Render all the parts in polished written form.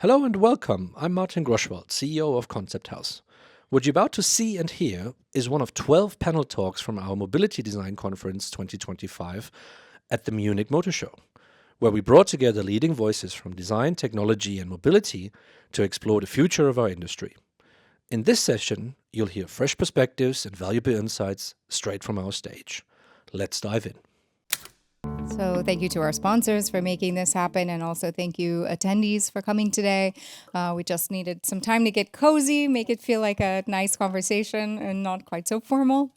Hello and welcome. I'm Martin Groschwald, CEO of Konzepthaus. What you're about to see and hear is one of 12 panel talks from our Mobility Design Conference 2025 at the Munich Motor Show, where we brought together leading voices from design, technology, and mobility to explore the future of our industry. In this session, you'll hear fresh perspectives and valuable insights straight from our stage. Let's dive in. So thank you to our sponsors for making this happen, and also thank you attendees for coming today. We just needed some time to get cozy, make it feel like a nice conversation and not quite so formal.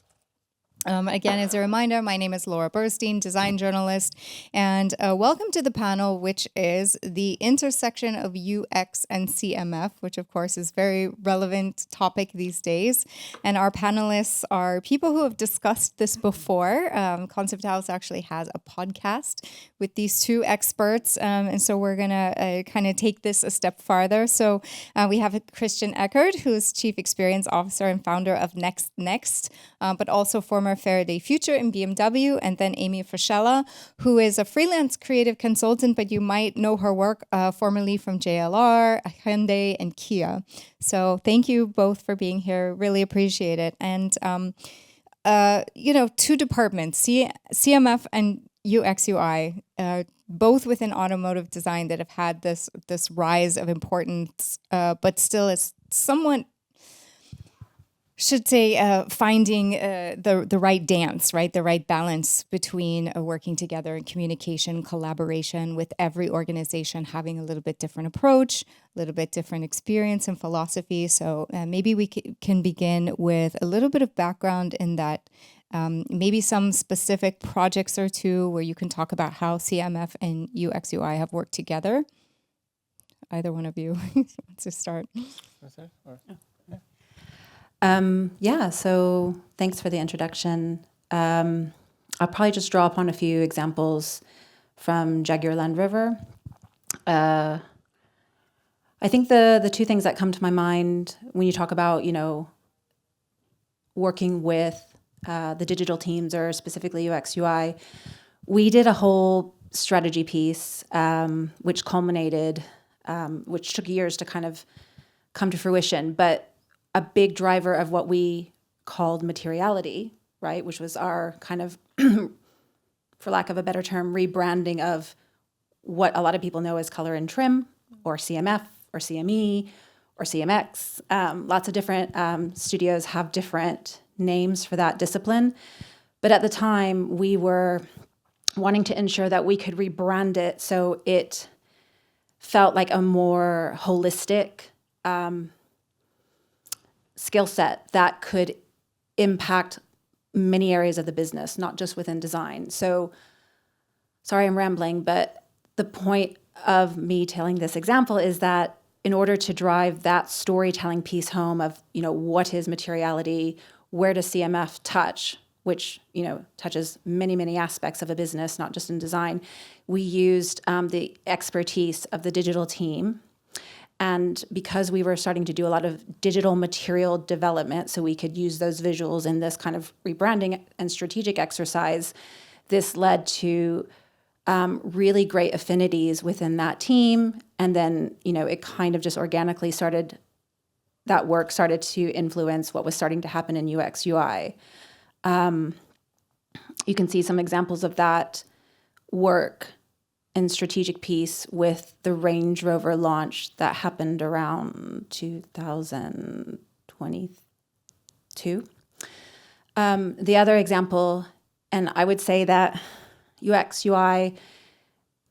Again, as a reminder, my name is Laura Burstein, design journalist, and welcome to the panel, which is the intersection of UX and CMF, which of course is a very relevant topic these days. And our panelists are people who have discussed this before. Konzepthaus actually has a podcast with these two experts, and so we're going to kind of take this a step farther. So we have Christian Eckert, who is Chief Experience Officer and founder of Next, but also former Faraday Future in BMW, and then Amy Frascella, who is a freelance creative consultant, but you might know her work formerly from JLR, Hyundai, and Kia. So thank you both for being here. Really appreciate it. And, two departments, CMF and UX UI, both within automotive design that have had this rise of importance, but still is somewhat finding the right dance, right? The right balance between working together and communication, collaboration, with every organization having a little bit different approach, a little bit different experience and philosophy. So maybe we can begin with a little bit of background in that, maybe some specific projects or two where you can talk about how CMF and UX UI have worked together. Either one of you wants to start. So thanks for the introduction. I'll probably just draw upon a few examples from Jaguar Land Rover. I think the two things that come to my mind when you talk about, working with the digital teams or specifically UX UI, we did a whole strategy piece, which culminated, which took years to kind of come to fruition, but a big driver of what we called materiality, right, which was our kind of, for lack of a better term, rebranding of what a lot of people know as color and trim, or CMF, or CME, or CMX. Lots of different studios have different names for that discipline. But at the time, we were wanting to ensure that we could rebrand it so it felt like a more holistic skill set that could impact many areas of the business, not just within design. So, sorry I'm rambling, but the point of me telling this example is that in order to drive that storytelling piece home of, what is materiality, where does CMF touch, which, touches many, many aspects of a business, not just in design, we used the expertise of the digital team. And because we were starting to do a lot of digital material development, so we could use those visuals in this kind of rebranding and strategic exercise, this led to really great affinities within that team. And then, it kind of just organically that work started to influence what was starting to happen in UX UI. You can see some examples of that work and strategic piece with the Range Rover launch that happened around 2022. The other example, and I would say that UX UI,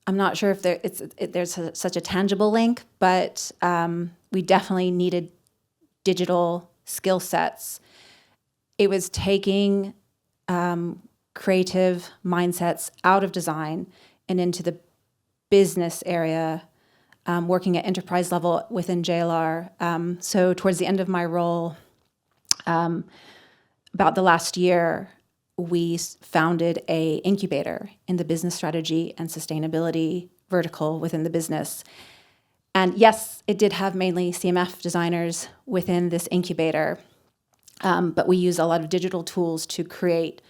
I'm not sure if there's such a tangible link, but we definitely needed digital skill sets. It was taking creative mindsets out of design and into the business area, working at enterprise level within JLR. So towards the end of my role, about the last year, we founded a incubator in the business strategy and sustainability vertical within the business. And yes, it did have mainly CMF designers within this incubator, but we use a lot of digital tools to create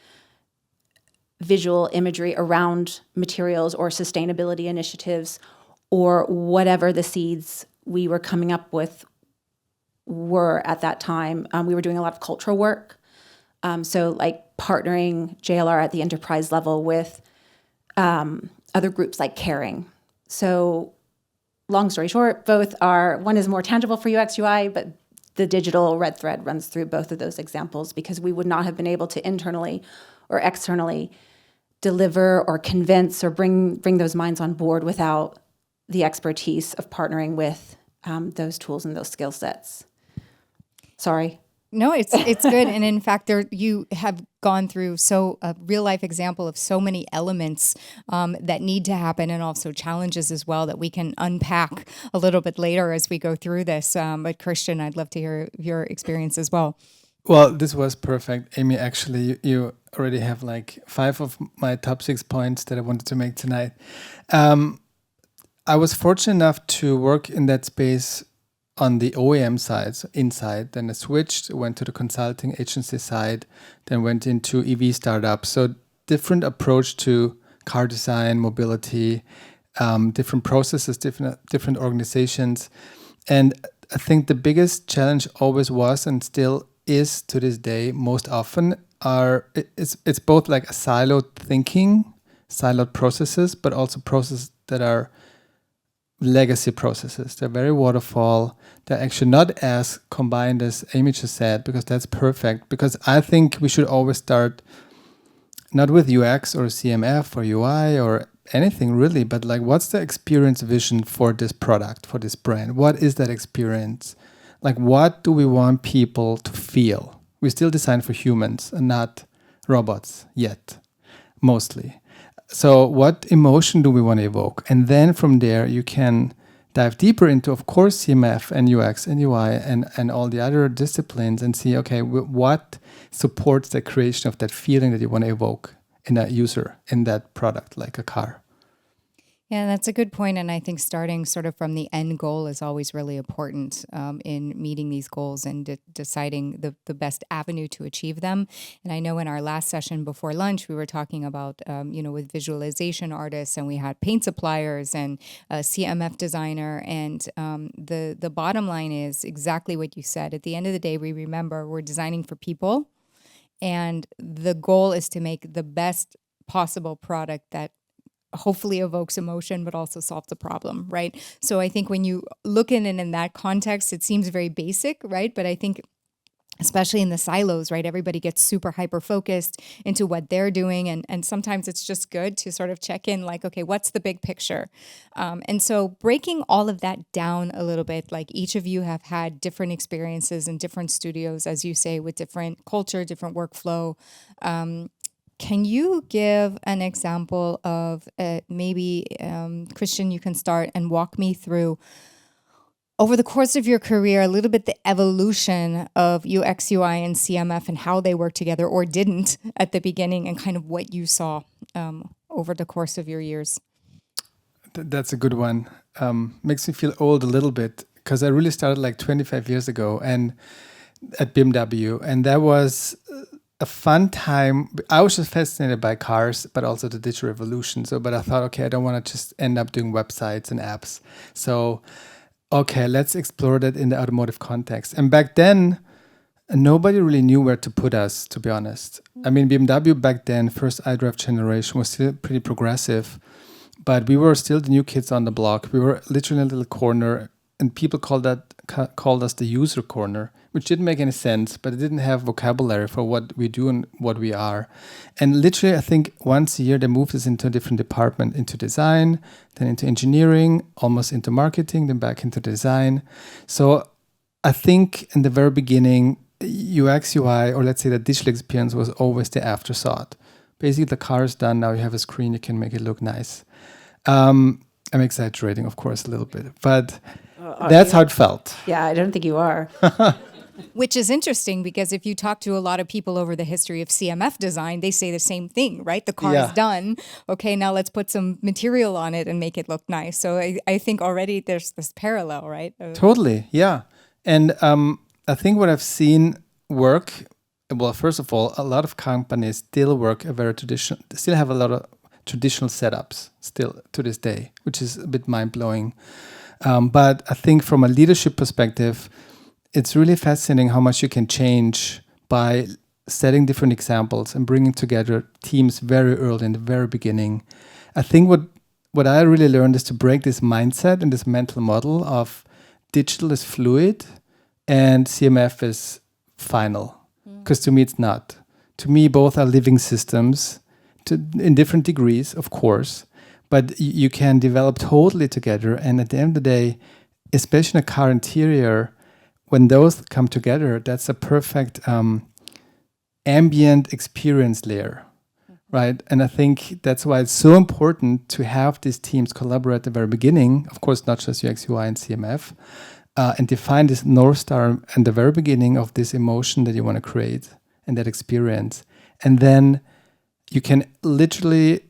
visual imagery around materials or sustainability initiatives or whatever the seeds we were coming up with were at that time, we were doing a lot of cultural work. So like partnering JLR at the enterprise level with other groups like Caring. So long story short, one is more tangible for UX UI, but the digital red thread runs through both of those examples, because we would not have been able to internally or externally deliver or convince or bring those minds on board without the expertise of partnering with those tools and those skill sets. Sorry. No, it's good. And in fact, you have gone through a real life example of so many elements that need to happen, and also challenges as well that we can unpack a little bit later as we go through this. But Christian, I'd love to hear your experience as well. Well, this was perfect. Amy, actually, you already have like 5 of my top 6 points that I wanted to make tonight. I was fortunate enough to work in that space on the OEM side, so inside. Then I switched, went to the consulting agency side, then went into EV startups. So different approach to car design, mobility, different processes, different organizations. And I think the biggest challenge always was, and still is to this day most often, it's both like a siloed thinking, siloed processes, but also processes that are legacy processes. They're very waterfall. They're actually not as combined as Amy just said, because that's perfect. Because I think we should always start not with UX or CMF or UI or anything really, but like, what's the experience vision for this product, for this brand? What is that experience? Like, what do we want people to feel? We still design for humans and not robots yet, mostly. So what emotion do we want to evoke? And then from there, you can dive deeper into, of course, CMF and UX and UI and all the other disciplines, and see, okay, what supports the creation of that feeling that you want to evoke in that user, in that product, like a car. Yeah, that's a good point. And I think starting sort of from the end goal is always really important in meeting these goals and deciding the best avenue to achieve them. And I know in our last session before lunch, we were talking about, with visualization artists, and we had paint suppliers and a CMF designer. And the bottom line is exactly what you said. At the end of the day, we remember we're designing for people. And the goal is to make the best possible product that hopefully evokes emotion, but also solves a problem, right? So I think when you look in it in that context, it seems very basic, right? But I think especially in the silos, right? Everybody gets super hyper-focused into what they're doing. And sometimes it's just good to sort of check in like, okay, what's the big picture? And so breaking all of that down a little bit, like each of you have had different experiences in different studios, as you say, with different culture, different workflow. Can you give an example of maybe, Christian, you can start and walk me through, over the course of your career, a little bit the evolution of UX, UI, and CMF and how they work together or didn't at the beginning, and kind of what you saw over the course of your years? That's a good one. Makes me feel old a little bit, because I really started like 25 years ago and at BMW, and that was a fun time. I was just fascinated by cars, but also the digital revolution. But I thought, okay, I don't want to just end up doing websites and apps. So, okay, let's explore that in the automotive context. And back then, nobody really knew where to put us, to be honest. I mean, BMW back then, first iDrive generation, was still pretty progressive, but we were still the new kids on the block. We were literally in a little corner, and people called us the user corner, which didn't make any sense, but it didn't have vocabulary for what we do and what we are. And literally, I think once a year, they moved us into a different department, into design, then into engineering, almost into marketing, then back into design. So I think in the very beginning, UX, UI, or let's say the digital experience was always the afterthought. Basically, the car is done. Now you have a screen, you can make it look nice. I'm exaggerating, of course, a little bit, but that's how it felt. Yeah, I don't think you are. Which is interesting, because if you talk to a lot of people over the history of CMF design, they say the same thing, right? The car is done. Okay, now let's put some material on it and make it look nice. So I think already there's this parallel, right? Totally, yeah. And I think what I've seen work, well, first of all, a lot of companies still work still have a lot of traditional setups still to this day, which is a bit mind-blowing. But I think from a leadership perspective, it's really fascinating how much you can change by setting different examples and bringing together teams very early in the very beginning. I think what I really learned is to break this mindset and this mental model of digital is fluid and CMF is final. Because to me, it's not. To me, both are living systems in different degrees, of course, but you can develop totally together. And at the end of the day, especially in a car interior, when those come together, that's a perfect ambient experience layer, right? And I think that's why it's so important to have these teams collaborate at the very beginning, of course, not just UX, UI, and CMF, and define this North Star at the very beginning of this emotion that you want to create and that experience. And then you can literally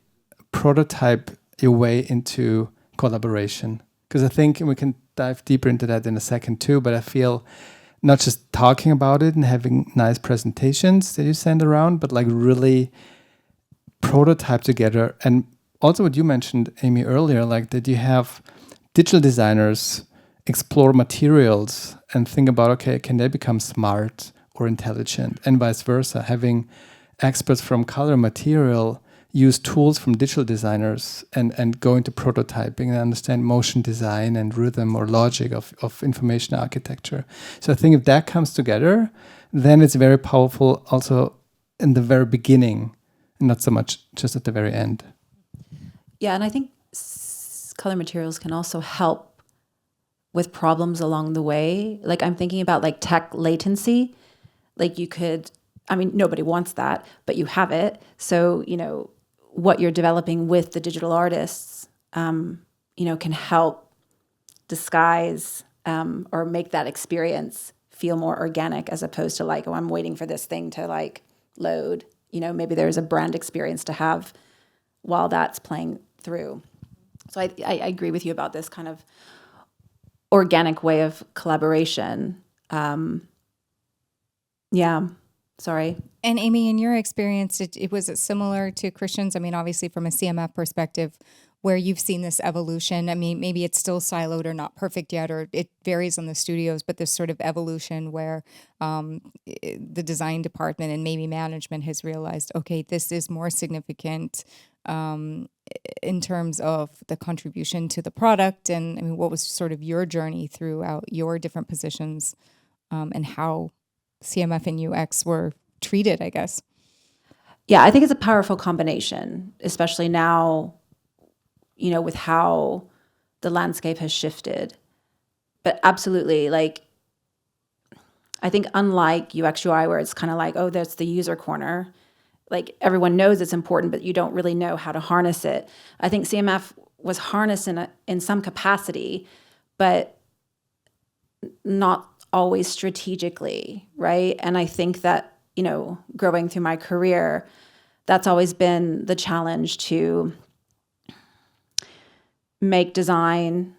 prototype your way into collaboration. Because I think, and we can dive deeper into that in a second too, but I feel not just talking about it and having nice presentations that you send around, but like really prototype together. And also what you mentioned, Amy, earlier, like that you have digital designers explore materials and think about, okay, can they become smart or intelligent, and vice versa. Having experts from color material use tools from digital designers and go into prototyping and understand motion design and rhythm or logic of information architecture. So I think if that comes together, then it's very powerful also in the very beginning and not so much just at the very end. Yeah, and I think color materials can also help with problems along the way. Like I'm thinking about like tech latency. Like you could, I mean, nobody wants that, but you have it. So, you know, what you're developing with the digital artists, you know, can help disguise or make that experience feel more organic as opposed to like, oh, I'm waiting for this thing to like load. You know, maybe there's a brand experience to have while that's playing through. So I agree with you about this kind of organic way of collaboration. Yeah, sorry. And Amy, in your experience, was it similar to Christian's? I mean, obviously from a CMF perspective, where you've seen this evolution. I mean, maybe it's still siloed or not perfect yet, or it varies on the studios, but this sort of evolution where the design department and maybe management has realized, okay, this is more significant in terms of the contribution to the product. And I mean, what was sort of your journey throughout your different positions and how CMF and UX were treated, I guess? Yeah, I think it's a powerful combination, especially now, you know, with how the landscape has shifted. But absolutely, like, I think unlike UX UI, where it's kind of like, oh, there's the user corner, like everyone knows it's important, but you don't really know how to harness it. I think CMF was harnessed in some capacity, but not always strategically, right? And I think that, you know, growing through my career, that's always been the challenge to make design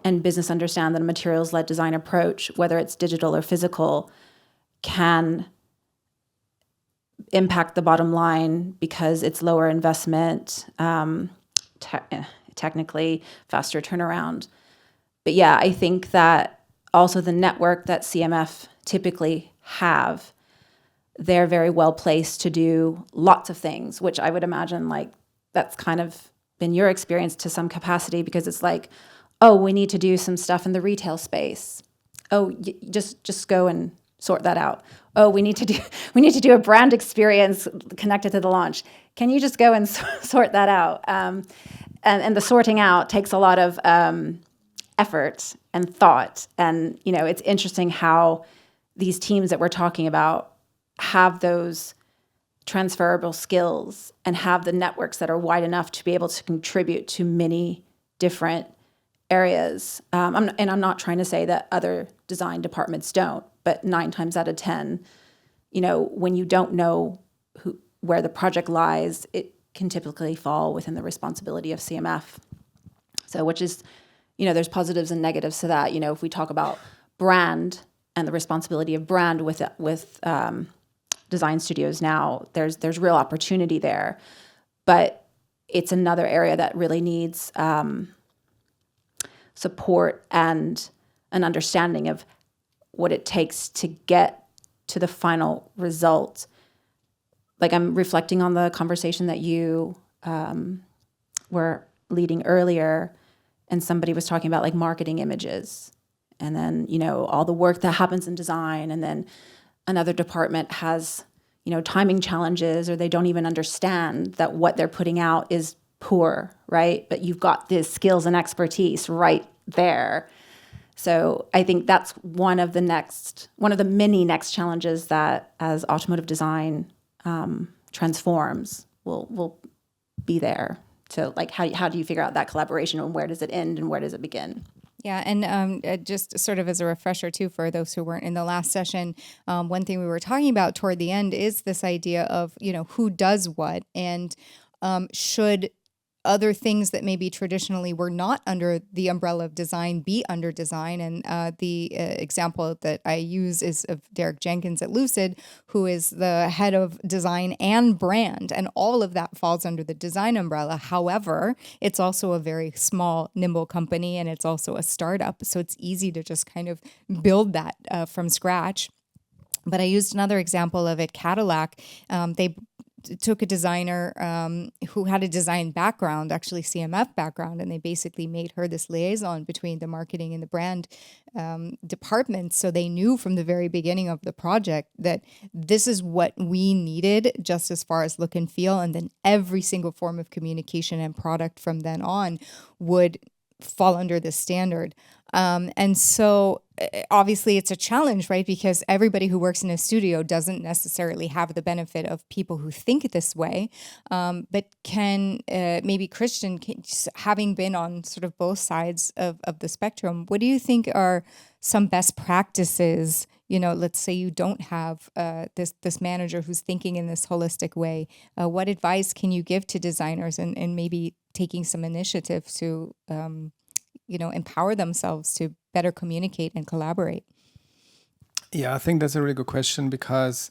and business understand that a materials-led design approach, whether it's digital or physical, can impact the bottom line because it's lower investment, technically faster turnaround. But yeah, I think that also the network that CMF typically have, they're very well placed to do lots of things, which I would imagine like that's kind of been your experience to some capacity, because it's like, oh, we need to do some stuff in the retail space. Oh, just go and sort that out. Oh, we need to do a brand experience connected to the launch. Can you just go and sort that out? And the sorting out takes a lot of effort and thought. And, you know, it's interesting how these teams that we're talking about have those transferable skills and have the networks that are wide enough to be able to contribute to many different areas. I'm not trying to say that other design departments don't, but 9 times out of 10, you know, when you don't know where the project lies, it can typically fall within the responsibility of CMF. So, which is, you know, there's positives and negatives to that. You know, if we talk about brand and the responsibility of brand with design studios now, there's real opportunity there, but it's another area that really needs support and an understanding of what it takes to get to the final result. Like, I'm reflecting on the conversation that you were leading earlier, and somebody was talking about like marketing images, and then, you know, all the work that happens in design, and then another department has, you know, timing challenges, or they don't even understand that what they're putting out is poor, right? But you've got the skills and expertise right there. So I think that's one of the many next challenges that, as automotive design transforms, will be there. So, like, how do you figure out that collaboration, and where does it end and where does it begin? Yeah, and just sort of as a refresher too, for those who weren't in the last session, one thing we were talking about toward the end is this idea of, you know, who does what, and should other things that maybe traditionally were not under the umbrella of design be under design. And the example that I use is of Derek Jenkins at Lucid, who is the head of design and brand, and all of that falls under the design umbrella. However, it's also a very small, nimble company, and it's also a startup, so it's easy to just kind of build that from scratch. But I used another example of at Cadillac. They took a designer who had a design background, actually CMF background, and they basically made her this liaison between the marketing and the brand departments. So they knew from the very beginning of the project that this is what we needed, just as far as look and feel, and then every single form of communication and product from then on would fall under this standard. And so obviously it's a challenge, right? Because everybody who works in a studio doesn't necessarily have the benefit of people who think this way. But can maybe Christian, having been on sort of both sides of the spectrum, what do you think are some best practices? You know, let's say you don't have this manager who's thinking in this holistic way. What advice can you give to designers, and maybe taking some initiative to empower themselves to better communicate and collaborate? Yeah, I think that's a really good question, because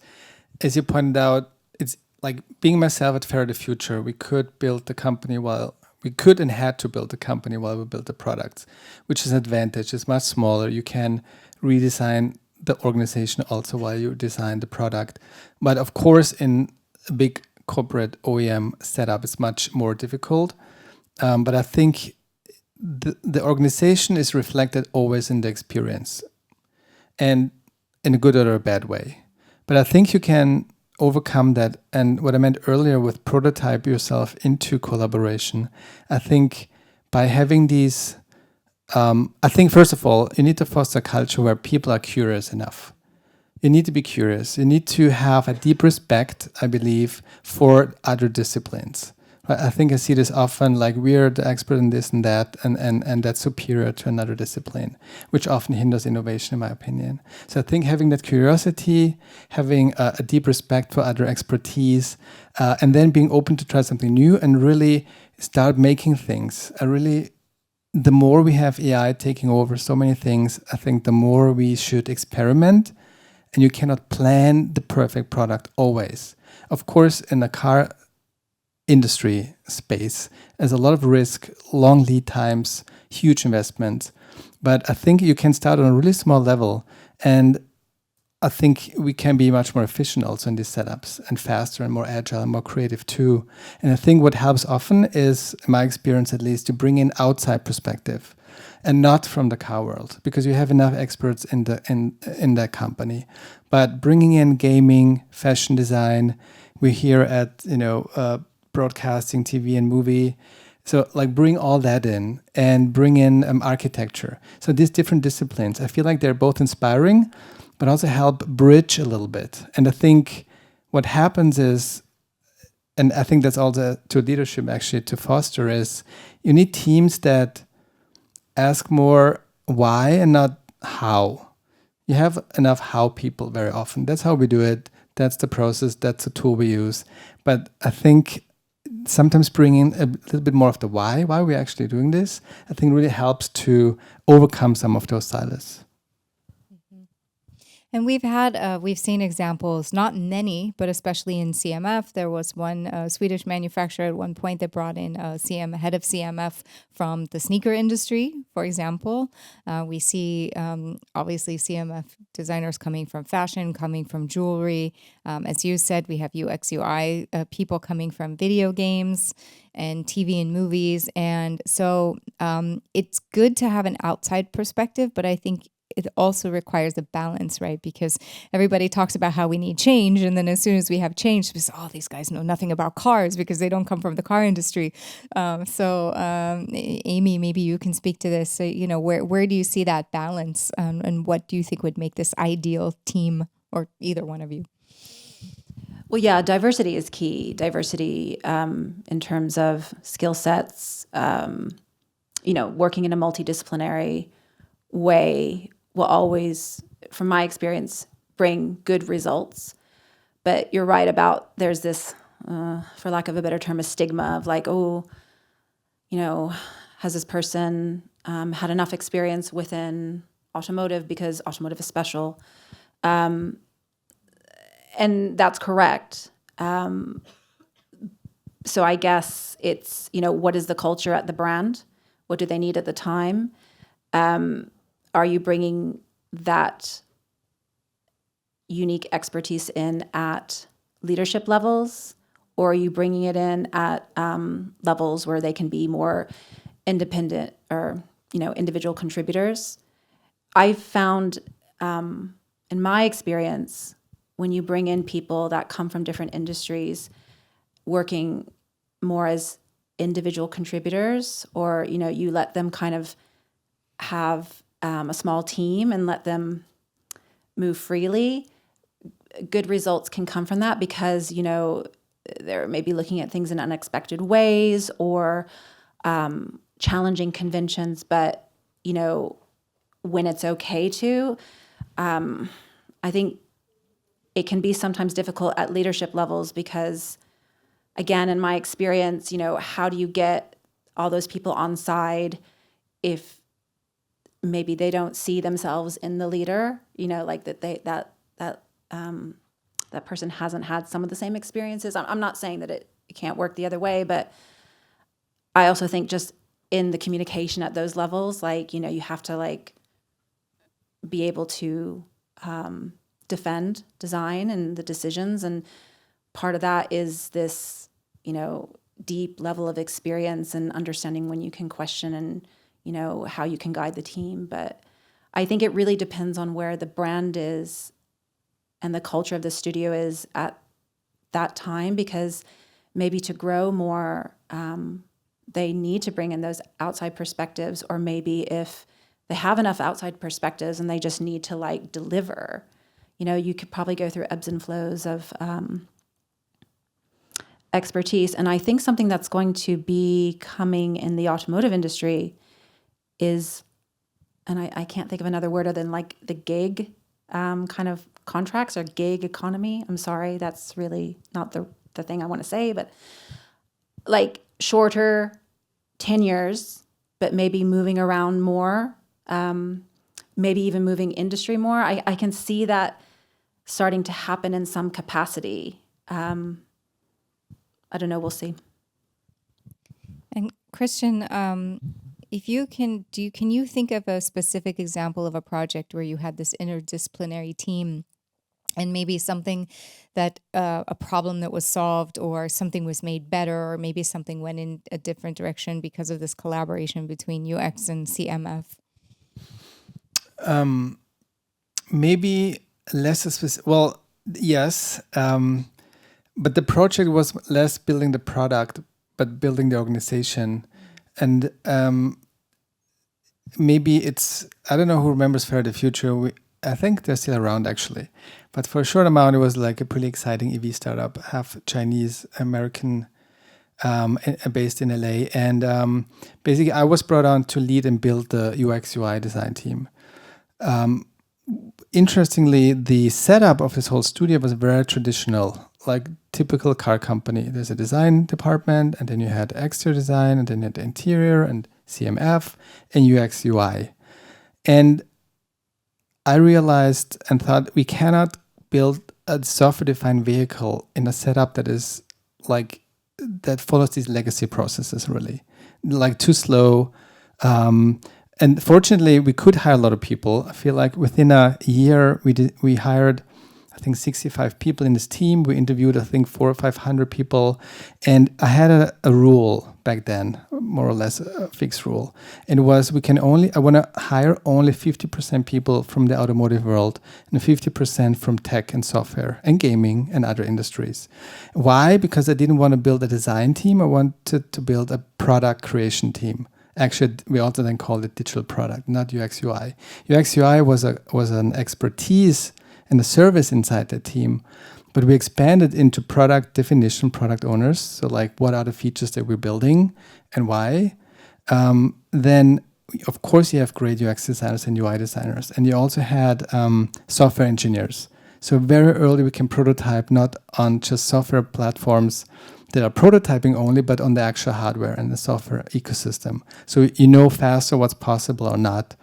as you pointed out, it's like being myself at Faraday Future, we could build the company and had to build the company while we built the products, which is an advantage. It's much smaller. You can redesign the organization also while you design the product. But of course, in a big corporate OEM setup, it's much more difficult. But I think the organization is reflected always in the experience, and in a good or a bad way. But I think you can overcome that. And what I meant earlier with prototype yourself into collaboration, I think by having these, I think first of all, you need to foster a culture where people are curious enough. You need to be curious. You need to have a deep respect, I believe, for other disciplines. I think I see this often, like we're the expert in this and that, and that's superior to another discipline, which often hinders innovation, in my opinion. So I think having that curiosity, having a deep respect for other expertise, and then being open to try something new and really start making things. The more we have AI taking over so many things, I think the more we should experiment, and you cannot plan the perfect product always. Of course, in a car industry space, there's a lot of risk, long lead times, huge investments. But I think you can start on a really small level, and I think we can be much more efficient also in these setups, and faster and more agile and more creative too. And I think what helps often is, in my experience at least, to bring in outside perspective and not from the car world, because you have enough experts in that company. But bringing in gaming, fashion design, we're here at broadcasting, TV and movie. So like bring all that in, and bring in architecture. So these different disciplines, I feel like they're both inspiring, but also help bridge a little bit. And I think what happens is, and I think that's also to leadership actually to foster, is you need teams that ask more why and not how. You have enough how people very often. That's how we do it. That's the process. That's the tool we use. But I think sometimes bringing a little bit more of the why we're actually doing this, I think really helps to overcome some of those silos. And we've seen examples, not many, but especially in CMF. There was one Swedish manufacturer at one point that brought in a head of CMF from the sneaker industry, for example. We see obviously CMF designers coming from fashion, coming from jewelry. As you said, we have UX UI people coming from video games and TV and movies. And so it's good to have an outside perspective, but I think it also requires a balance, right? Because everybody talks about how we need change. And then as soon as we have change, we say, oh, these guys know nothing about cars because they don't come from the car industry. Amy, maybe you can speak to this. So, where do you see that balance? And what do you think would make this ideal team, or either one of you? Well, yeah, diversity is key. Diversity in terms of skill sets, working in a multidisciplinary way will always, from my experience, bring good results. But you're right about there's this, for lack of a better term, a stigma of like, has this person had enough experience within automotive because automotive is special? And that's correct. So I guess it's, what is the culture at the brand? What do they need at the time? Are you bringing that unique expertise in at leadership levels, or are you bringing it in at levels where they can be more independent or, individual contributors? I've found, in my experience, when you bring in people that come from different industries, working more as individual contributors, or, you let them kind of have a small team and let them move freely, good results can come from that because, they're maybe looking at things in unexpected ways or challenging conventions. But, when it's okay to, I think it can be sometimes difficult at leadership levels because, again, in my experience, how do you get all those people on side if maybe they don't see themselves in the leader, like that person hasn't had some of the same experiences. I'm not saying that it can't work the other way, but I also think just in the communication at those levels, you have to be able to defend design and the decisions. And part of that is this, deep level of experience and understanding when you can question and, how you can guide the team. But I think it really depends on where the brand is and the culture of the studio is at that time, because maybe to grow more, they need to bring in those outside perspectives, or maybe if they have enough outside perspectives and they just need to deliver, you could probably go through ebbs and flows of expertise. And I think something that's going to be coming in the automotive industry is, and I can't think of another word other than the gig kind of contracts or gig economy. I'm sorry, that's really not the thing I want to say, but shorter tenures, but maybe moving around more, maybe even moving industry more. I can see that starting to happen in some capacity. I don't know, we'll see. And Christian, if you can you think of a specific example of a project where you had this interdisciplinary team and maybe something that a problem that was solved, or something was made better, or maybe something went in a different direction because of this collaboration between UX and CMF? Maybe less specific. Well, yes, but the project was less building the product, but building the organization. And maybe it's, I don't know who remembers Fair the Future. I think they're still around actually. But for a short amount, it was a pretty exciting EV startup, half Chinese American, based in LA. And basically, I was brought on to lead and build the UX UI design team. Interestingly, the setup of this whole studio was very traditional, like typical car company. There's a design department, and then you had exterior design, and then you had the interior and CMF and UX UI. And I realized and thought we cannot build a software-defined vehicle in a setup that is like that follows these legacy processes, really, like too slow. And fortunately, we could hire a lot of people. I feel like within a year, we hired, I think, 65 people in this team. We interviewed, I think, 400 or 500 people. And I had a rule back then, more or less a fixed rule. And it was I want to hire only 50% people from the automotive world and 50% from tech and software and gaming and other industries. Why? Because I didn't want to build a design team. I wanted to build a product creation team. Actually, we also then called it digital product, not UX UI. UX UI was an expertise and a service inside the team, but we expanded into product definition, product owners. So like, what are the features that we're building and why? Then, of course, you have great UX designers and UI designers, and you also had software engineers. So very early, we can prototype not on just software platforms that are prototyping only, but on the actual hardware and the software ecosystem. So you know faster what's possible or not.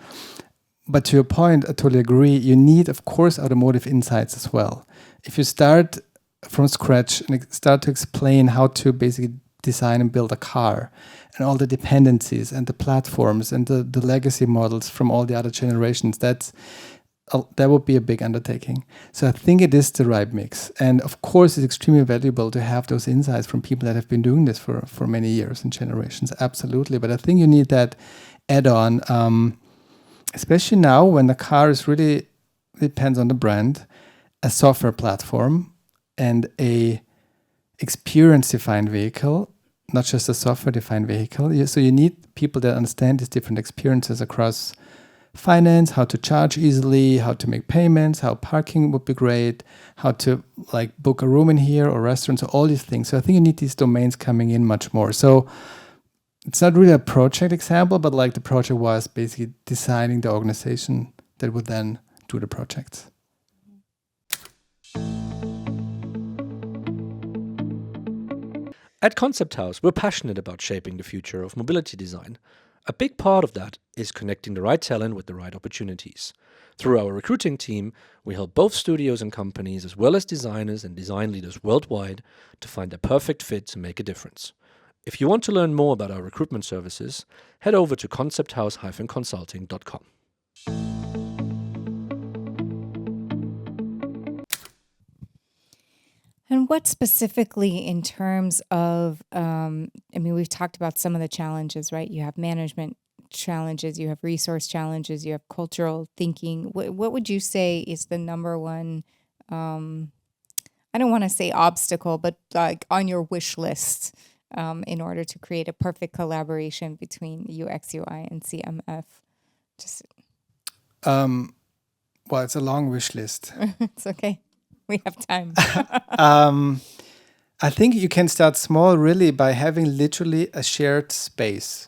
But to your point, I totally agree. You need, of course, automotive insights as well. If you start from scratch and start to explain how to basically design and build a car and all the dependencies and the platforms and the legacy models from all the other generations, that would be a big undertaking. So I think it is the right mix. And of course, it's extremely valuable to have those insights from people that have been doing this for many years and generations. Absolutely. But I think you need that add-on, especially now when the car is really, depends on the brand, a software platform and a experience-defined vehicle, not just a software-defined vehicle. So you need people that understand these different experiences across finance, how to charge easily, how to make payments, how parking would be great, how to like book a room in here or restaurants, all these things. So I think you need these domains coming in much more. So it's not really a project example, but like the project was basically designing the organization that would then do the projects. At Konzepthaus, we're passionate about shaping the future of mobility design. A big part of that is connecting the right talent with the right opportunities. Through our recruiting team, we help both studios and companies, as well as designers and design leaders worldwide, to find their perfect fit to make a difference. If you want to learn more about our recruitment services, head over to concepthaus-consulting.com. And what specifically in terms of, we've talked about some of the challenges, right? You have management challenges, you have resource challenges, you have cultural thinking. What would you say is the number one, I don't want to say obstacle, but like on your wish list in order to create a perfect collaboration between UX, UI, and CMF? Well, it's a long wish list. It's okay. We have time. I think you can start small really by having literally a shared space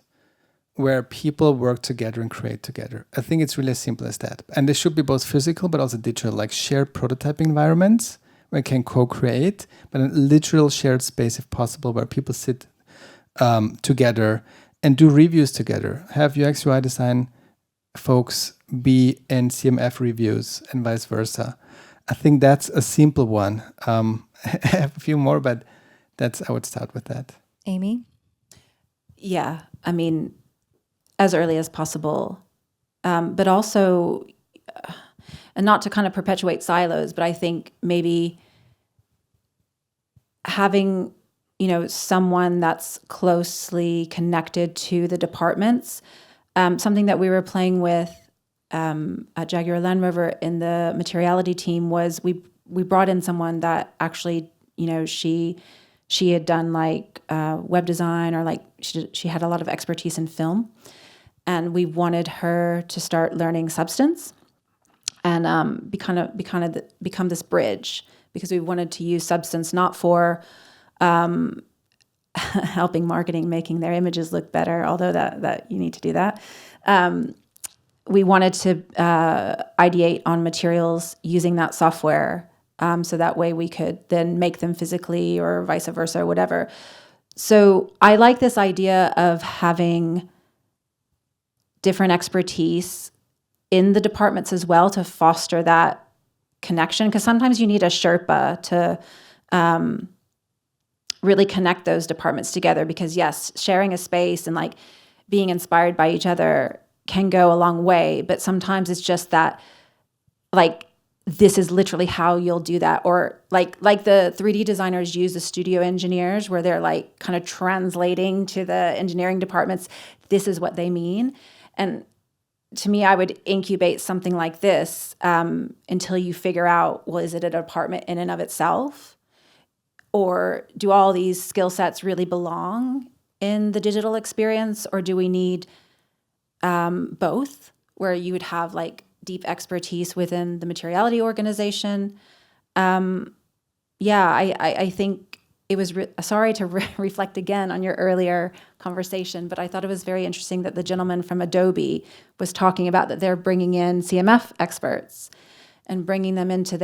where people work together and create together. I think it's really as simple as that. And they should be both physical but also digital, like shared prototyping environments where you can co-create, but a literal shared space if possible where people sit together and do reviews together. Have UX UI design folks be in CMF reviews and vice versa. I think that's a simple one. I have a few more, but I would start with that. Amy? Yeah, I mean, as early as possible, but also, and not to kind of perpetuate silos, but I think maybe having, someone that's closely connected to the departments. Something that we were playing with at Jaguar Land Rover in the materiality team was we brought in someone that actually, she had done like web design, or like she had a lot of expertise in film, and we wanted her to start learning Substance and become this bridge, because we wanted to use Substance not for helping marketing, making their images look better, although that you need to do that. We wanted to ideate on materials using that software, so that way we could then make them physically or vice versa or whatever. So I like this idea of having different expertise in the departments as well to foster that connection, because sometimes you need a Sherpa to really connect those departments together, because yes, sharing a space and like being inspired by each other can go a long way, but sometimes it's just that like this is literally how you'll do that, or like the 3D designers use the studio engineers where they're like kind of translating to the engineering departments, this is what they mean. And to me, I would incubate something like this until you figure out, well, is it a department in and of itself? Or do all these skill sets really belong in the digital experience? Or do we need both, where you would have like deep expertise within the materiality organization? I think it was, sorry to reflect again on your earlier conversation, but I thought it was very interesting that the gentleman from Adobe was talking about that they're bringing in CMF experts and bringing them into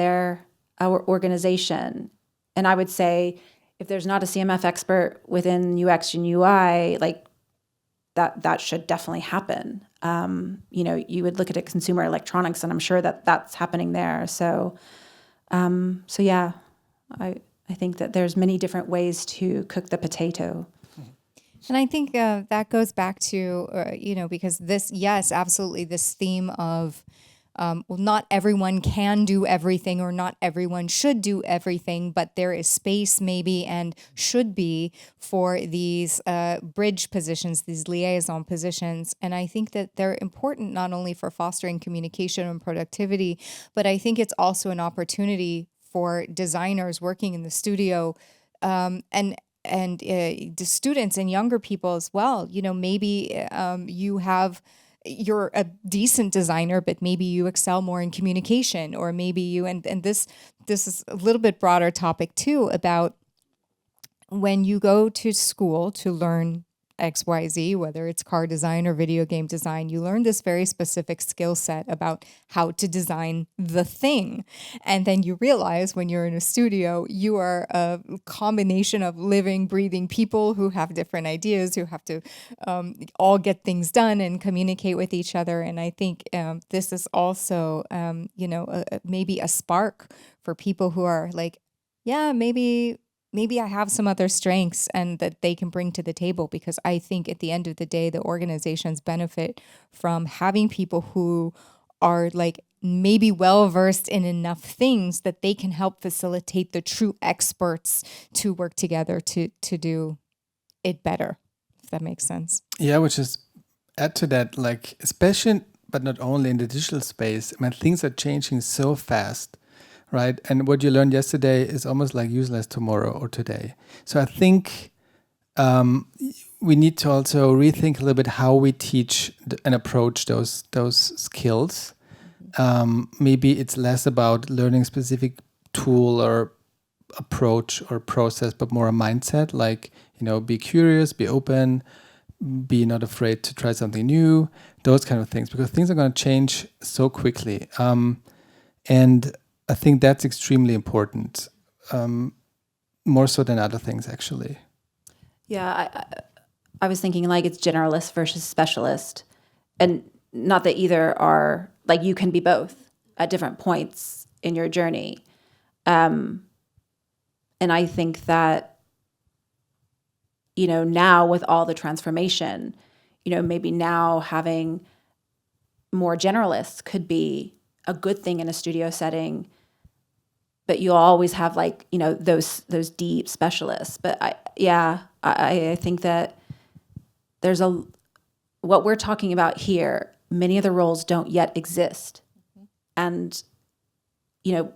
our organization. And I would say, if there's not a CMF expert within UX and UI, like that should definitely happen. You would look at consumer electronics, and I'm sure that that's happening there. So yeah, I think that there's many different ways to cook the potato. And I think that goes back to, because this, yes, absolutely, this theme of, not everyone can do everything, or not everyone should do everything, but there is space maybe and should be for these bridge positions, these liaison positions. And I think that they're important not only for fostering communication and productivity, but I think it's also an opportunity for designers working in the studio and the students and younger people as well. Maybe you're a decent designer, but maybe you excel more in communication, or maybe you, and this is a little bit broader topic too, about when you go to school to learn XYZ, whether it's car design or video game design, you learn this very specific skill set about how to design the thing. And then you realize when you're in a studio, you are a combination of living, breathing people who have different ideas, who have to all get things done and communicate with each other. And I think this is also, maybe a spark for people who are like, yeah, maybe I have some other strengths and that they can bring to the table, because I think at the end of the day, the organizations benefit from having people who are like maybe well-versed in enough things that they can help facilitate the true experts to work together to do it better, if that makes sense. Yeah, which is add to that, like, especially, but not only in the digital space, I mean, things are changing so fast. Right. And what you learned yesterday is almost like useless tomorrow or today. So I think we need to also rethink a little bit how we teach and approach those skills. Maybe it's less about learning specific tool or approach or process, but more a mindset, like, be curious, be open, be not afraid to try something new, those kind of things, because things are going to change so quickly. And I think that's extremely important, more so than other things, actually. Yeah, I was thinking like it's generalist versus specialist, and not that either are, like, you can be both at different points in your journey. And I think that, now with all the transformation, maybe now having more generalists could be a good thing in a studio setting. But you'll always have those deep specialists. But I think that there's what we're talking about here, many of the roles don't yet exist. Mm-hmm. And,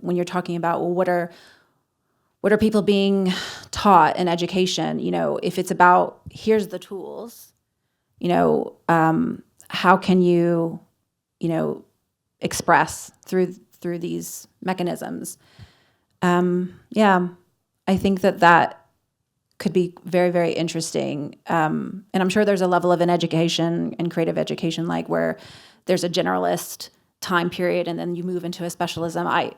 when you're talking about, well, what are people being taught in education? If it's about, here's the tools, how can you, express through these mechanisms? I think that could be very, very interesting. And I'm sure there's a level of an education and creative education, like where there's a generalist time period and then you move into a specialism. I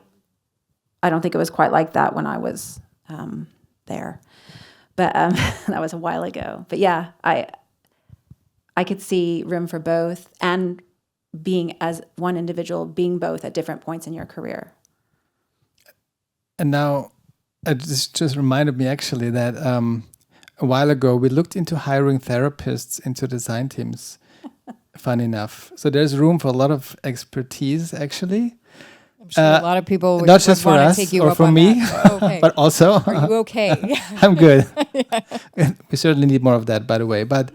don't think it was quite like that when I was there, but that was a while ago. But yeah, I could see room for both, and being as one individual, being both at different points in your career. And now, it just reminded me actually that a while ago we looked into hiring therapists into design teams. Fun enough. So there's room for a lot of expertise actually. I'm sure a lot of people would, not just for want to us take you or up for on me, that. Okay. but also Are you okay? I'm good. We certainly need more of that, by the way. But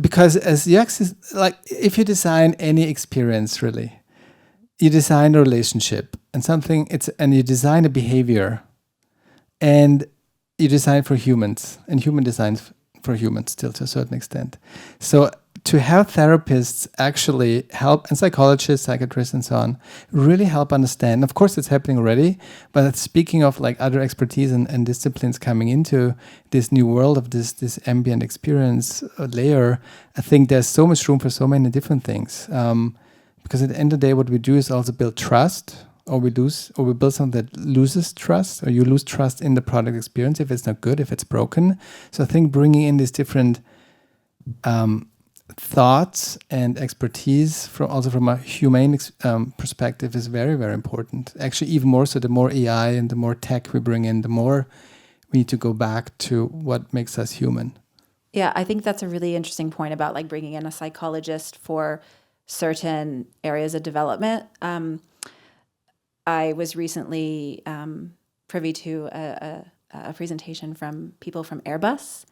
because as UX is like, if you design any experience, really, you design a relationship and something. And you design a behavior, and you design for humans, and human designs for humans still to a certain extent. So to have therapists actually help, and psychologists, psychiatrists, and so on, really help understand. Of course, it's happening already, but speaking of like other expertise and disciplines coming into this new world of this ambient experience layer, I think there's so much room for so many different things. Because at the end of the day, what we do is also build trust, or we build something that loses trust, or you lose trust in the product experience if it's not good, if it's broken. So I think bringing in these different thoughts and expertise from a humane perspective is very, very important. Actually, even more so, the more AI and the more tech we bring in, the more we need to go back to what makes us human. Yeah, I think that's a really interesting point about like bringing in a psychologist for certain areas of development. I was recently privy to a presentation from people from Airbus.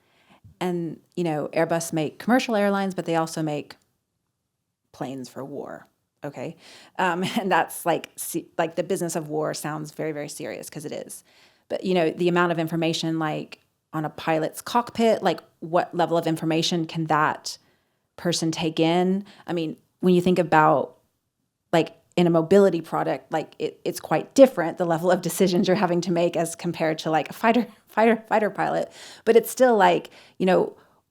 And, Airbus make commercial airlines, but they also make planes for war. Okay. And that's like the business of war sounds very, very serious, because it is. But, the amount of information like on a pilot's cockpit, like what level of information can that person take in? I mean, when you think about like in a mobility product, like it's quite different, the level of decisions you're having to make as compared to like a fighter pilot. But it's still like,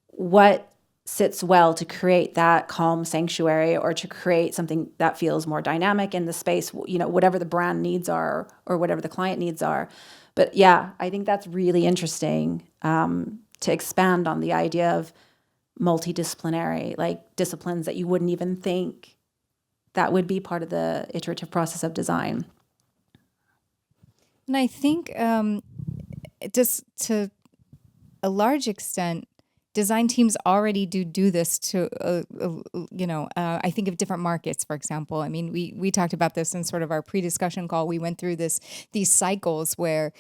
what sits well to create that calm sanctuary, or to create something that feels more dynamic in the space, whatever the brand needs are or whatever the client needs are. But yeah, I think that's really interesting to expand on the idea of multidisciplinary, like disciplines that you wouldn't even think that would be part of the iterative process of design. And I think just to a large extent, design teams already do this to, I think of different markets, for example. I mean, we talked about this in sort of our pre-discussion call. We went through these cycles where,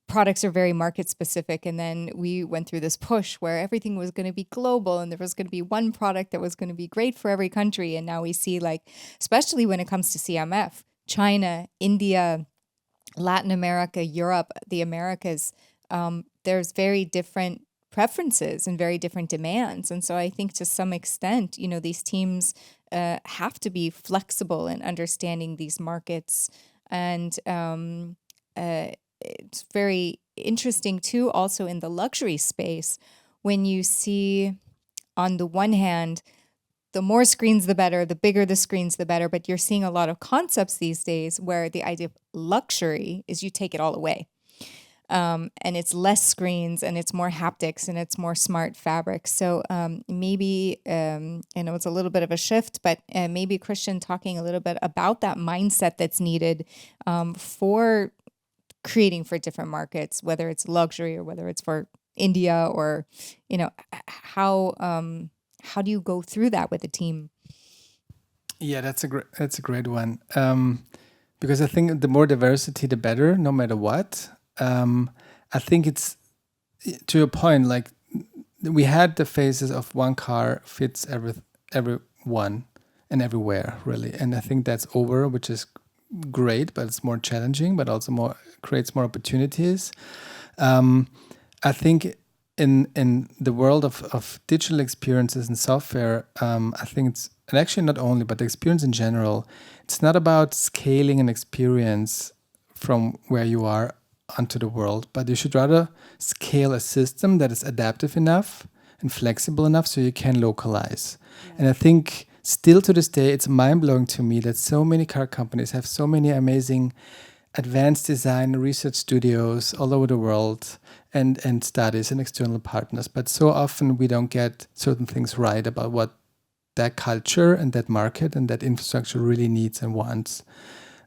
products are very market specific. And then we went through this push where everything was going to be global and there was going to be one product that was going to be great for every country. And now we see, like, especially when it comes to CMF, China, India, Latin America, Europe, the Americas, there's very different preferences and very different demands. And so I think to some extent, these teams have to be flexible in understanding these markets. And it's very interesting too, also in the luxury space, when you see, on the one hand, the more screens, the better, the bigger the screens, the better. But you're seeing a lot of concepts these days where the idea of luxury is you take it all away. And it's less screens and it's more haptics and it's more smart fabrics. So maybe, I know it's a little bit of a shift, but maybe Christian talking a little bit about that mindset that's needed for creating for different markets, whether it's luxury or whether it's for India, or, how do you go through that with a team? Yeah, that's a great one. Because I think the more diversity, the better, no matter what. I think it's, to your point, like we had the phases of one car fits everyone and everywhere, really. And I think that's over, which is great, but it's more challenging, but also creates more opportunities. I think in the world of digital experiences and software, I think it's, and actually not only, but the experience in general, it's not about scaling an experience from where you are onto the world, but you should rather scale a system that is adaptive enough and flexible enough so you can localize. Yeah. And I think still to this day, it's mind-blowing to me that so many car companies have so many amazing advanced design research studios all over the world, and studies and external partners. But so often we don't get certain things right about what that culture and that market and that infrastructure really needs and wants.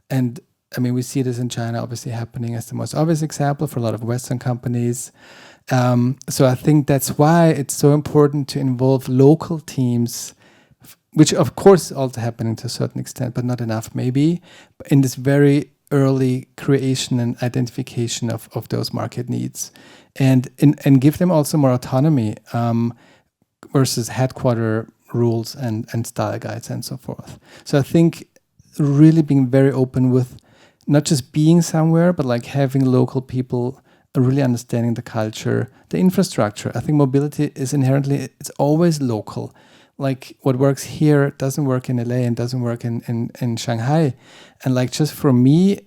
And I mean, we see this in China obviously happening as the most obvious example for a lot of Western companies. So I think that's why it's so important to involve local teams, which of course is also happening to a certain extent, but not enough maybe, in this very early creation and identification of those market needs, and give them also more autonomy versus headquarter rules and style guides and so forth. So I think really being very open with not just being somewhere, but like having local people really understanding the culture, the infrastructure. I think mobility is inherently, it's always local. Like what works here doesn't work in LA and doesn't work in Shanghai. And like just for me,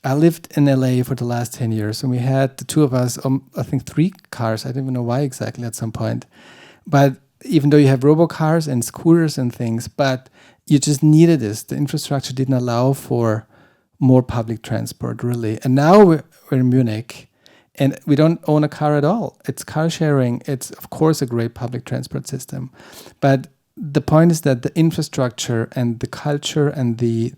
I lived in LA for the last 10 years and we had the two of us, I think 3 cars. I don't even know why exactly at some point. But even though you have robocars and scooters and things, but you just needed this. The infrastructure didn't allow for more public transport really. And now we're in Munich and we don't own a car at all. It's car sharing. It's of course a great public transport system. But the point is that the infrastructure and the culture and the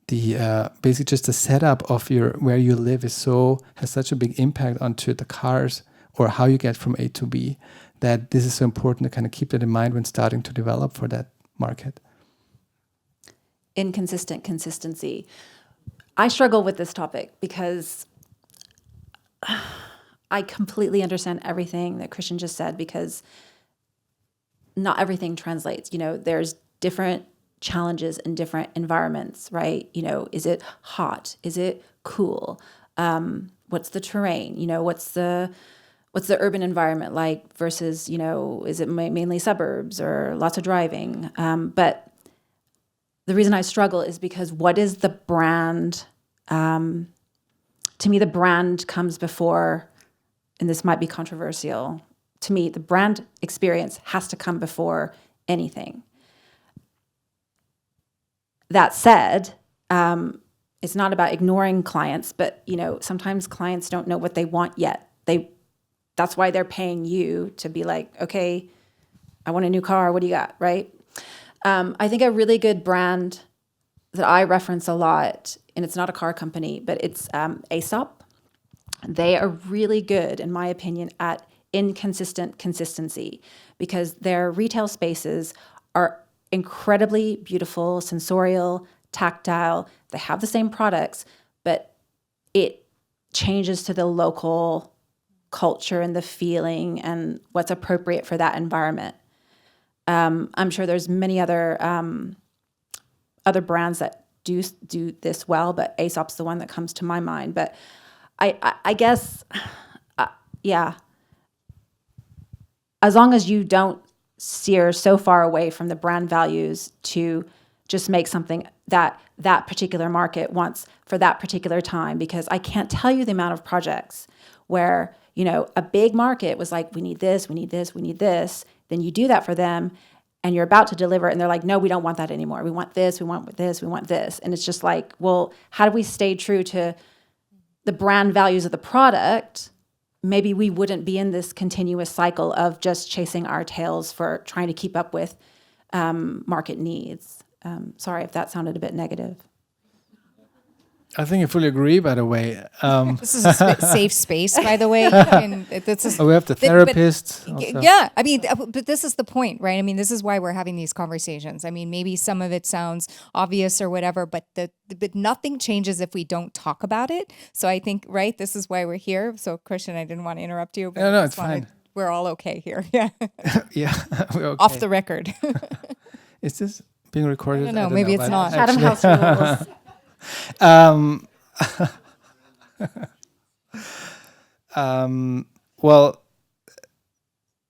basically just the setup of where you live has such a big impact onto the cars or how you get from A to B, that this is so important to kind of keep that in mind when starting to develop for that market. Inconsistent consistency. I struggle with this topic because I completely understand everything that Christian just said, because not everything translates. You know, there's different challenges in different environments, right? You know, is it hot? Is it cool? What's the terrain? You know, what's the urban environment like versus, you know, is it mainly suburbs or lots of driving? But the reason I struggle is because what is the brand? To me, the brand comes before, and this might be controversial. To me, the brand experience has to come before anything. That said, it's not about ignoring clients, but you know, sometimes clients don't know what they want yet. That's why they're paying you to be like, okay, I want a new car. What do you got, right? I think a really good brand that I reference a lot, and it's not a car company, but it's Aesop. They are really good, in my opinion, at inconsistent consistency, because their retail spaces are incredibly beautiful, sensorial, tactile. They have the same products, but it changes to the local culture and the feeling and what's appropriate for that environment. I'm sure there's many other brands that do this well, but Aesop's the one that comes to my mind. But I guess, yeah, as long as you don't steer so far away from the brand values to just make something that particular market wants for that particular time, because I can't tell you the amount of projects where, you know, a big market was like, we need this, we need this, we need this. Then you do that for them and you're about to deliver and they're like, no, we don't want that anymore. We want this, we want this, we want this. And it's just like, well, how do we stay true to the brand values of the product? Maybe we wouldn't be in this continuous cycle of just chasing our tails for trying to keep up with market needs. Sorry if that sounded a bit negative. I think I fully agree, by the way. This is a safe space, by the way. And this is, we have the therapists. Yeah, I mean, but this is the point, right? I mean, this is why we're having these conversations. I mean, maybe some of it sounds obvious or whatever, but but nothing changes if we don't talk about it. So I think, right, this is why we're here. So Christian, I didn't want to interrupt you. But no, it's fine. We're all okay here. Yeah. Yeah, we're okay. Off the record. Is this being recorded? I don't know. Maybe it's not. Chatham House rules. Well,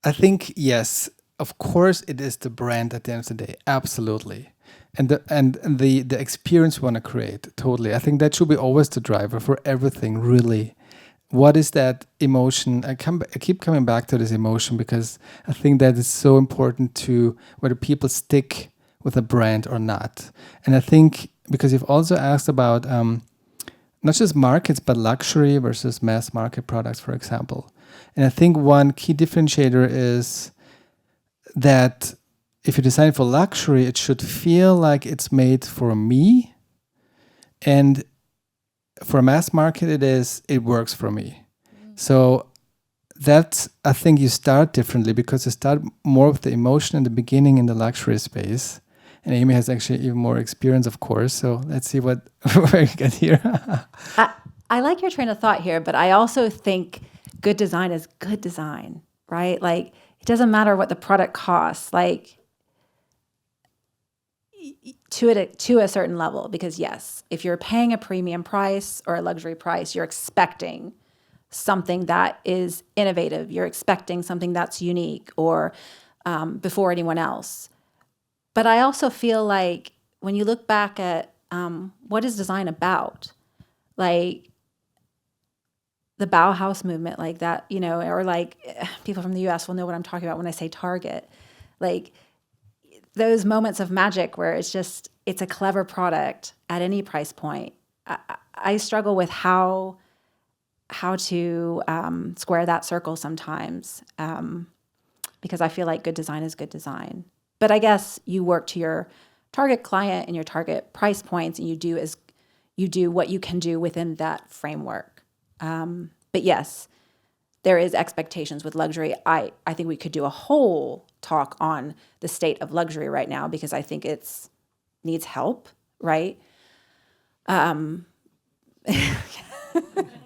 I think yes, of course it is the brand at the end of the day, absolutely, and the experience we want to create, totally. I think that should be always the driver for everything, really. What is that emotion? I keep coming back to this emotion because I think that is so important to whether people stick with a brand or not. And I think because you've also asked about not just markets, but luxury versus mass market products, for example. And I think one key differentiator is that if you design for luxury, it should feel like it's made for me. And for mass market, it works for me. So that's, I think you start differently because you start more with the emotion in the beginning in the luxury space. And Amy has actually even more experience, of course. So let's see where we get here. I like your train of thought here, but I also think good design is good design, right? Like, it doesn't matter what the product costs, like, to a certain level, because yes, if you're paying a premium price or a luxury price, you're expecting something that is innovative. You're expecting something that's unique or before anyone else. But I also feel like when you look back at what is design about, like the Bauhaus movement, like that, you know, or like people from the US will know what I'm talking about when I say Target, like those moments of magic where it's a clever product at any price point. I struggle with how to square that circle sometimes because I feel like good design is good design. But I guess you work to your target client and your target price points, and you do what you can do within that framework. But yes, there is expectations with luxury. I think we could do a whole talk on the state of luxury right now because I think it's needs help, right?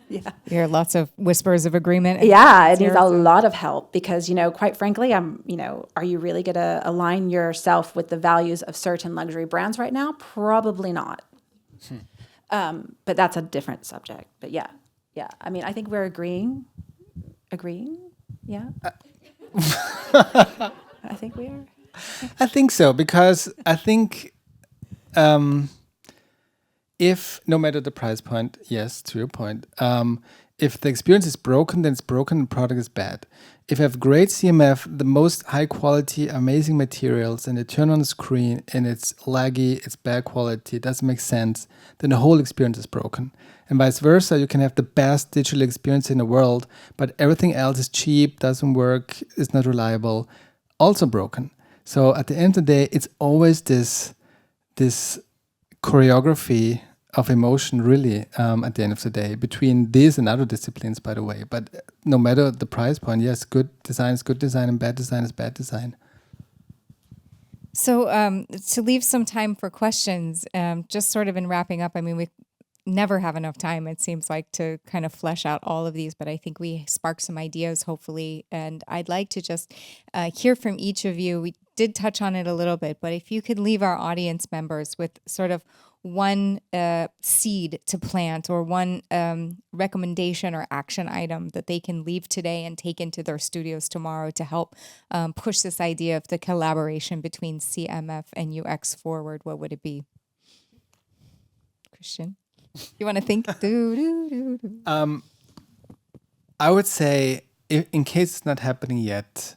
You hear lots of whispers of agreement. Yeah, it needs a lot of help because, you know, quite frankly, are you really going to align yourself with the values of certain luxury brands right now? Probably not. But that's a different subject. But yeah. I mean, I think we're agreeing. Yeah. I think we are. I think so, because I think if, no matter the price point, yes, to your point, if the experience is broken, then it's broken, the product is bad. If you have great CMF, the most high quality, amazing materials, and they turn on the screen and it's laggy, it's bad quality, it doesn't make sense, then the whole experience is broken. And vice versa, you can have the best digital experience in the world, but everything else is cheap, doesn't work, is not reliable, also broken. So at the end of the day, it's always this choreography of emotion, really, at the end of the day, between these and other disciplines, by the way. But no matter the price point, yes, good design is good design and bad design is bad design. So to leave some time for questions, just sort of in wrapping up, I mean, we never have enough time, it seems like, to kind of flesh out all of these, but I think we sparked some ideas, hopefully. And I'd like to just hear from each of you. We did touch on it a little bit, but if you could leave our audience members with sort of one seed to plant or one recommendation or action item that they can leave today and take into their studios tomorrow to help push this idea of the collaboration between CMF and UX forward, what would it be? Christian? You want to think? I would say, in case it's not happening yet,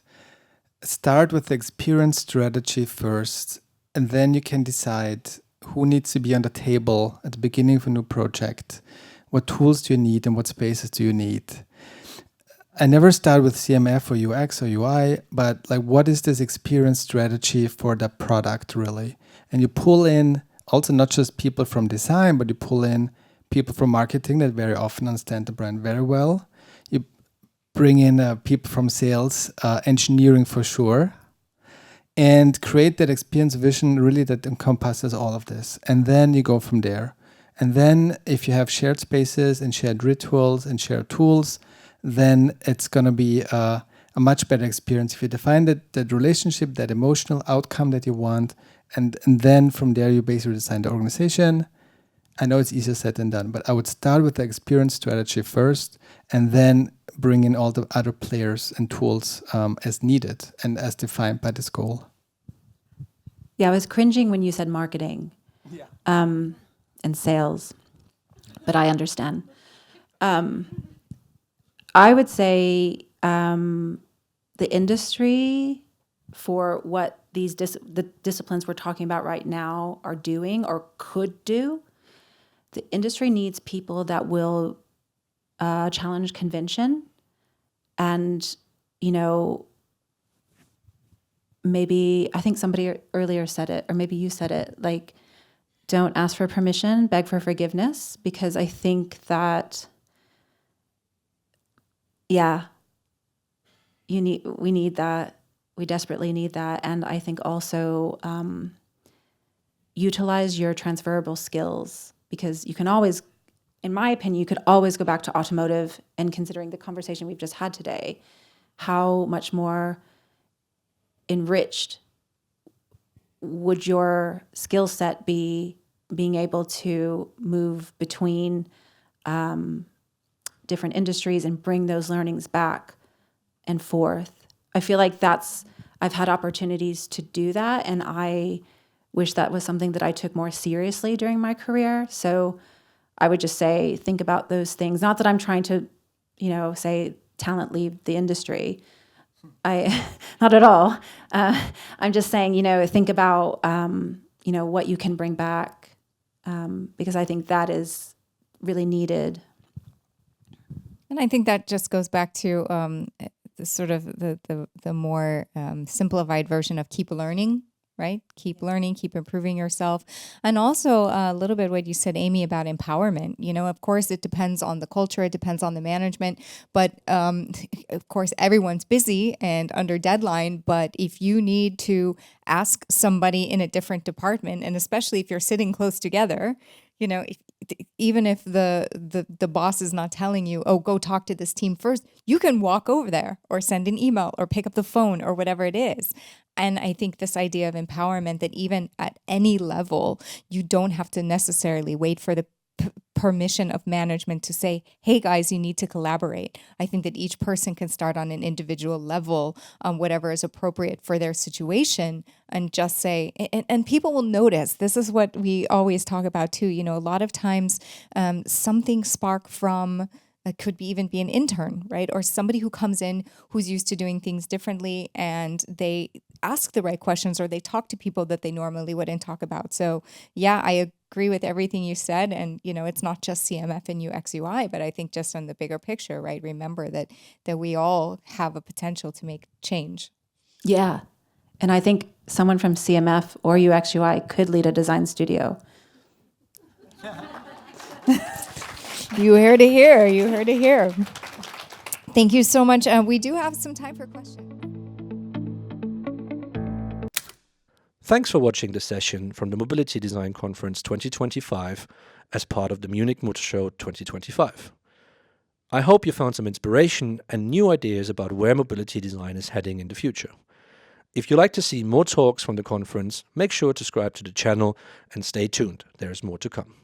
start with the experience strategy first, and then you can decide who needs to be on the table at the beginning of a new project. What tools do you need and what spaces do you need? I never start with CMF or UX or UI, but like, what is this experience strategy for the product really? And you pull in also not just people from design, but you pull in people from marketing that very often understand the brand very well. You bring in people from sales, engineering for sure, and create that experience vision really that encompasses all of this. And then you go from there. And then if you have shared spaces and shared rituals and shared tools, then it's going to be a much better experience if you define that relationship, that emotional outcome that you want. And then from there, you basically design the organization. I know it's easier said than done, but I would start with the experience strategy first and then bring in all the other players and tools as needed and as defined by this goal. Yeah, I was cringing when you said marketing and sales, but I understand. I would say the industry for what the disciplines we're talking about right now are doing or could do, the industry needs people that will challenge convention and, you know, maybe, I think somebody earlier said it, or maybe you said it, like, don't ask for permission, beg for forgiveness, because I think that, yeah, we need that. We desperately need that. And I think also utilize your transferable skills, because you can always, in my opinion, you could always go back to automotive, and considering the conversation we've just had today, how much more enriched would your skill set be being able to move between different industries and bring those learnings back and forth. I feel like I've had opportunities to do that, and I wish that was something that I took more seriously during my career. So I would just say, think about those things. Not that I'm trying to, say talent leave the industry. Not at all. I'm just saying, think about, what you can bring back, because I think that is really needed. And I think that just goes back to the sort of the more simplified version of keep learning, right? Keep learning, keep improving yourself. And also a little bit what you said, Amy, about empowerment. Of course, it depends on the culture, it depends on the management, but of course, everyone's busy and under deadline. But if you need to ask somebody in a different department, and especially if you're sitting close together, even if the boss is not telling you, oh, go talk to this team first, you can walk over there or send an email or pick up the phone or whatever it is. And I think this idea of empowerment, that even at any level, you don't have to necessarily wait for the permission of management to say, hey guys, you need to collaborate. I think that each person can start on an individual level, whatever is appropriate for their situation, and just say, and people will notice. This is what we always talk about too. A lot of times something spark from, it could even be an intern, right? Or somebody who comes in who's used to doing things differently, and they ask the right questions, or they talk to people that they normally wouldn't talk about. So yeah, I agree with everything you said. And, it's not just CMF and UX UI, but I think just on the bigger picture, right? Remember that we all have a potential to make change. Yeah. And I think someone from CMF or UX UI could lead a design studio. You heard it here. You heard it here. Thank you so much. We do have some time for questions. Thanks for watching this session from the Mobility Design Conference 2025 as part of the Munich Motor Show 2025. I hope you found some inspiration and new ideas about where mobility design is heading in the future. If you'd like to see more talks from the conference, make sure to subscribe to the channel and stay tuned. There is more to come.